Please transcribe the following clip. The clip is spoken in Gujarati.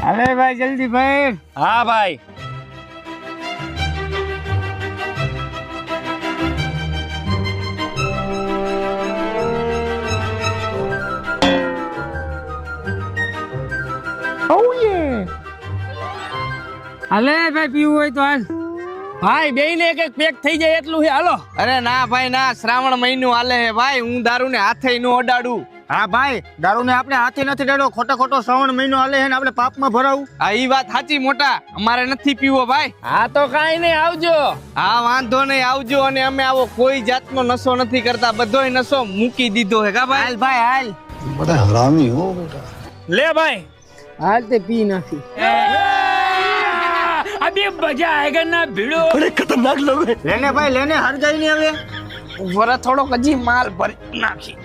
અરે ભાઈ જલ્દી ભાઈ. હા ભાઈ. અલે ભાઈ પીવું હોય તો હાલ. ભાઈ બેયને એક એક પેક થઈ જાય એટલું છે, હાલો. અરે ના ભાઈ ના, શ્રાવણ મહિનો હાલે હે ભાઈ, હું દારૂ ને હાથે નો અડાડું. હા ભાઈ દારૂ ને આપણે હાથે નથી ડેડો, ખોટો શ્રાવણ મહિનો હાલે છે ને આપણે પાપમાં ભરાવું. હા ઈ વાત સાચી મોટા, અમારે નથી પીવો ભાઈ. હા તો કાઈ નહીં, આવજો. હા વાંધો નહીં, આવજો. અને અમે આવો કોઈ જાતનો નશો નથી કરતા, બધોય નશો મૂકી દીધો હે કા ભાઈ. હાલ ભાઈ હાલ. बड़ा हरामी हो बेटा। લે ભાઈ. હાલ તે પી નાખી. અબે મજા આયેગા ના ભીડો. बड़े खतरनाक लोग हैं। લેને ભાઈ લેને, હરગાઈ નહીં હવે. વરા થોડોક હજી માલ ભરી નાખી.